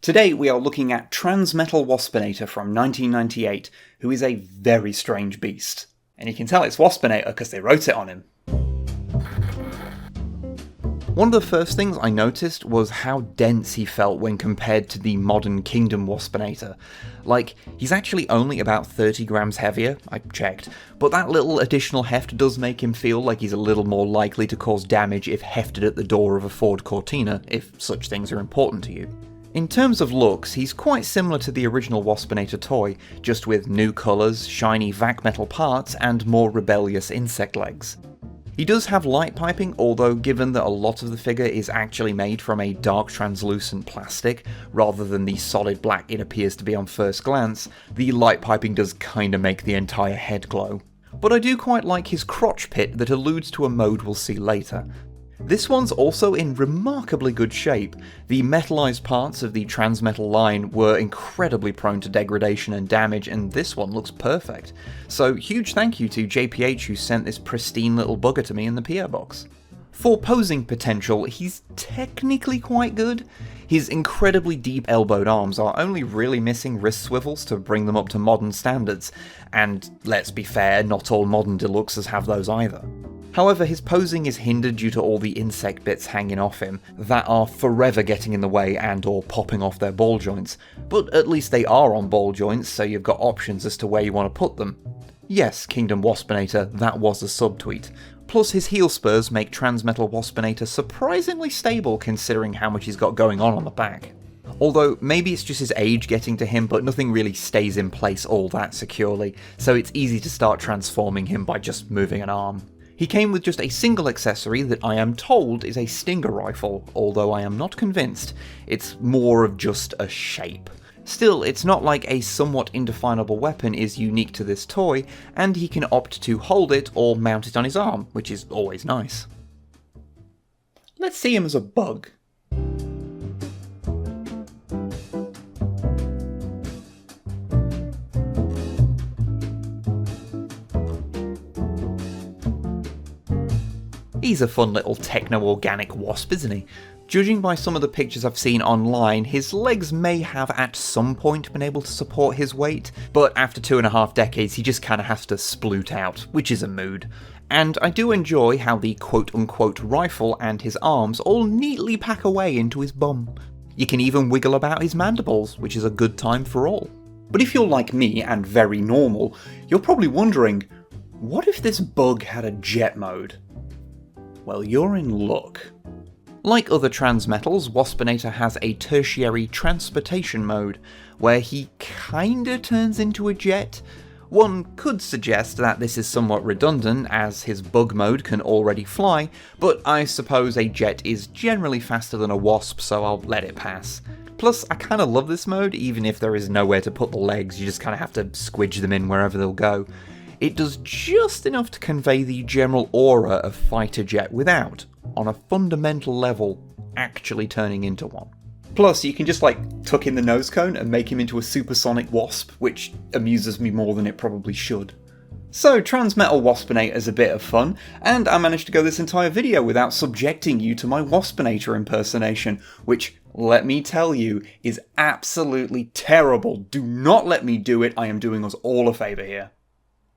Today we are looking at Transmetal Waspinator from 1998, who is a very strange beast. And you can tell it's Waspinator because they wrote it on him. One of the first things I noticed was how dense he felt when compared to the modern Kingdom Waspinator. Like, he's actually only about 30 grams heavier, I checked, but that little additional heft does make him feel like he's a little more likely to cause damage if hefted at the door of a Ford Cortina, if such things are important to you. In terms of looks, he's quite similar to the original Waspinator toy, just with new colours, shiny vac metal parts, and more rebellious insect legs. He does have light piping, although given that a lot of the figure is actually made from a dark translucent plastic, rather than the solid black it appears to be on first glance, the light piping does kinda make the entire head glow. But I do quite like his crotch pit that alludes to a mode we'll see later. This one's also in remarkably good shape. The metallized parts of the Transmetal line were incredibly prone to degradation and damage, and this one looks perfect. So huge thank you to JPH who sent this pristine little bugger to me in the PO box. For posing potential, he's technically quite good. His incredibly deep elbowed arms are only really missing wrist swivels to bring them up to modern standards, and let's be fair, not all modern deluxes have those either. However, his posing is hindered due to all the insect bits hanging off him that are forever getting in the way and or popping off their ball joints, but at least they are on ball joints, so you've got options as to where you want to put them. Yes, Kingdom Waspinator, that was a subtweet. Plus his heel spurs make Transmetal Waspinator surprisingly stable considering how much he's got going on the back. Although maybe it's just his age getting to him, but nothing really stays in place all that securely, so it's easy to start transforming him by just moving an arm. He came with just a single accessory that I am told is a Stinger rifle, although I am not convinced. It's more of just a shape. Still, it's not like a somewhat indefinable weapon is unique to this toy, and he can opt to hold it or mount it on his arm, which is always nice. Let's see him as a bug. He's a fun little techno-organic wasp, isn't he? Judging by some of the pictures I've seen online, his legs may have at some point been able to support his weight, but after 2.5 decades he just kinda has to sploot out, which is a mood. And I do enjoy how the quote-unquote rifle and his arms all neatly pack away into his bum. You can even wiggle about his mandibles, which is a good time for all. But if you're like me and very normal, you're probably wondering, what if this bug had a jet mode? Well, you're in luck. Like other Transmetals, Waspinator has a tertiary transportation mode, where he kinda turns into a jet. One could suggest that this is somewhat redundant, as his bug mode can already fly, but I suppose a jet is generally faster than a wasp, so I'll let it pass. Plus, I kinda love this mode, even if there is nowhere to put the legs, you just kinda have to squidge them in wherever they'll go. It does just enough to convey the general aura of fighter jet without, on a fundamental level, actually turning into one. Plus, you can just tuck in the nose cone and make him into a supersonic wasp, which amuses me more than it probably should. So, Transmetal Waspinator is a bit of fun, and I managed to go this entire video without subjecting you to my Waspinator impersonation, which, let me tell you, is absolutely terrible. Do not let me do it, I am doing us all a favour here.